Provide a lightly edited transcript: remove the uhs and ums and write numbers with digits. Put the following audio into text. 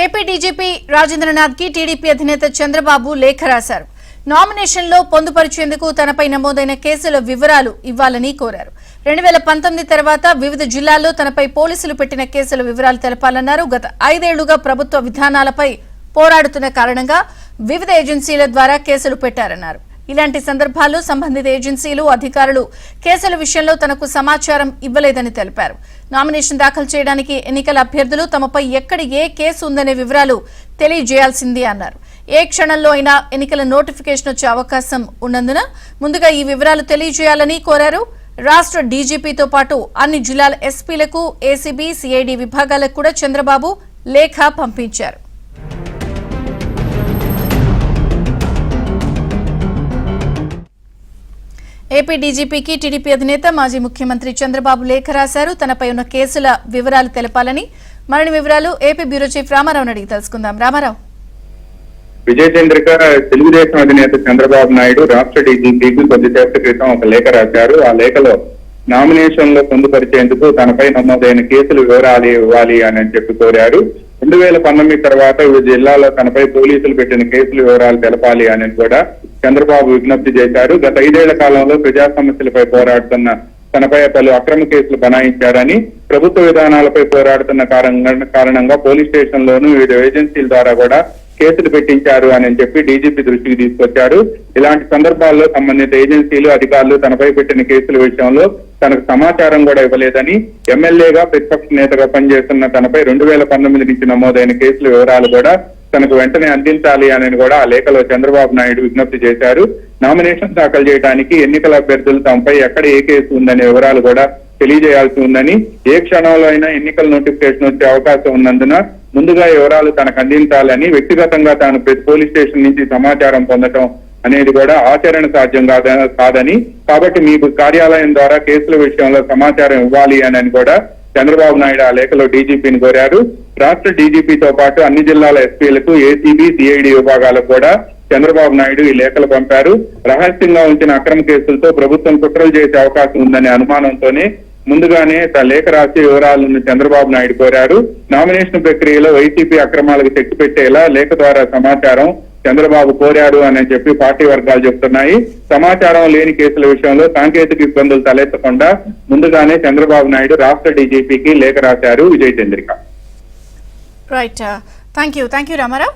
AP DGP Rajendranath కి TDP అధినేత చంద్రబాబు లేఖ రాశారు. నామినేషన్ లో పొందుపరిచేందుకు తనపై నమోదైన కేసుల వివరాలు ఇవ్వాలని కోరారు. 2019 తర్వాత వివిధ జిల్లాల్లో తనపై పోలీసులు పెట్టిన కేసుల వివరాలు తెలపాలన్నారు. గత 5 ఏళ్లుగా ప్రభుత్వ విధానాలపై పోరాడుతున్న కారణంగా వివిధ ఏజెన్సీల ద్వారా కేసులు పెట్టారన్నారు. ఇలాంటి సందర్భాల్లో సంబంధిత ఏజెన్సీలు అధికారులు కేసుల విషయంలో తనకు సమాచారం ఇవ్వలేదని తెలిపారు. నామినేషన్ దాఖలు చేయడానికి ఎన్నికల అభ్యర్థులు తమపై ఎక్కడ ఏ కేసు ఉందనే వివరాలు తెలియజేయాల్సింది అన్నారు. ఏ క్షణంలో అయినా ఎన్నికల నోటిఫికేషన్ వచ్చే అవకాశం ఉన్నందున ముందుగా ఈ వివరాలు తెలియజేయాలని కోరారు. రాష్ట్ర డీజీపీతో పాటు అన్ని జిల్లాల ఎస్పీలకు, ఏసీబీ, సిఐడి విభాగాలకు కూడా చంద్రబాబు లేఖ పంపించారు. ఏపీ డీజీపీకి టీడీపీ అధినేత మాజీ ముఖ్యమంత్రి చంద్రబాబు లేఖ రాశారు. తనపై ఉన్న కేసుల వివరాలు తెలపాలని. మరిన్ని వివరాలు ఏపీ బ్యూరో చీఫ్ రామారావుని అడిగి తెలుసుకుందాం. రామారావు. విజయచంద్రిక తెలుగుదేశం అధినేత చంద్రబాబు నాయుడు రాష్ట్ర డీజీపీకి కొద్దిసేపటి క్రితం ఒక లేఖ రాశారు. ఆ లేఖలో నామినేషన్ లో పొందుపరిచేందుకు తనపై నమోదైన కేసులు వివరాలు ఇవ్వాలి అని చెప్పి కోరారు. 2019 తర్వాత వివిధ జిల్లాల్లో తనపై పోలీసులు పెట్టిన కేసుల వివరాలు తెలపాలి అని కూడా చంద్రబాబు విజ్ఞప్తి చేశారు. గత 5 ఏళ్ల కాలంలో ప్రజా సమస్యలపై పోరాడుతున్న తనపై పలు అక్రమ కేసులు బనాయించారని, ప్రభుత్వ విధానాలపై పోరాడుతున్న కారణంగా పోలీస్ స్టేషన్ లోను వివిధ ఏజెన్సీల ద్వారా కూడా కేసులు పెట్టించారు అని చెప్పి డీజీపీ దృష్టికి తీసుకొచ్చారు. ఇలాంటి సందర్భాల్లో సంబంధిత ఏజెన్సీలు, అధికారులు తనపై పెట్టిన కేసుల విషయంలో తనకు సమాచారం కూడా ఇవ్వలేదని, ఎమ్మెల్యేగా ప్రతిపక్ష నేతగా పనిచేస్తున్న తనపై 2019 నుంచి నమోదైన కేసుల వివరాలు కూడా తనకు వెంటనే అందించాలి అని కూడా ఆ లేఖలో చంద్రబాబు నాయుడు విజ్ఞప్తి చేశారు. నామినేషన్ దాఖలు చేయడానికి ఎన్నికల అభ్యర్థులు తమపై ఎక్కడ ఏ కేసు ఉందనే వివరాలు కూడా తెలియజేయాల్సి ఉందని, ఏ క్షణంలో అయినా ఎన్నికల నోటిఫికేషన్ వచ్చే అవకాశం ఉన్నందున ముందుగా వివరాలు తనకు అందించాలని, వ్యక్తిగతంగా తాను ప్రతి పోలీస్ స్టేషన్ నుంచి సమాచారం పొందటం అనేది కూడా ఆచరణ సాధ్యం కాదని, కాబట్టి మీకు కార్యాలయం ద్వారా కేసుల విషయంలో సమాచారం ఇవ్వాలి అని కూడా చంద్రబాబు నాయుడు ఆ లేఖలో డీజీపీని కోరారు. రాష్ట్ర డీజీపీతో పాటు అన్ని జిల్లాల ఎస్పీలకు, ఏసీబీ, సిఐడి విభాగాలకు కూడా చంద్రబాబు నాయుడు ఈ లేఖలు పంపారు. రహస్యంగా ఉంచిన అక్రమ కేసులతో ప్రభుత్వం కుట్రలు చేసే అవకాశం ఉందనే అనుమానంతోనే ముందుగానే లేఖ రాసే వివరాలను చంద్రబాబు నాయుడు కోరారు. నామినేషన్ ప్రక్రియలో వైసీపీ అక్రమాలకు చెక్ పెట్టేలా లేఖ ద్వారా సమాచారం చంద్రబాబు కోరాడు అని చెప్పి పార్టీ వర్గాలు చెబుతున్నాయి. సమాచారం లేని కేసుల విషయంలో సాంకేతిక ఇబ్బందులు తలెత్తకుండా ముందుగానే చంద్రబాబు నాయుడు రాష్ట్ర డీజీపీకి లేఖ రాశారు. Vijayachandrika. Right, thank you Ramarao.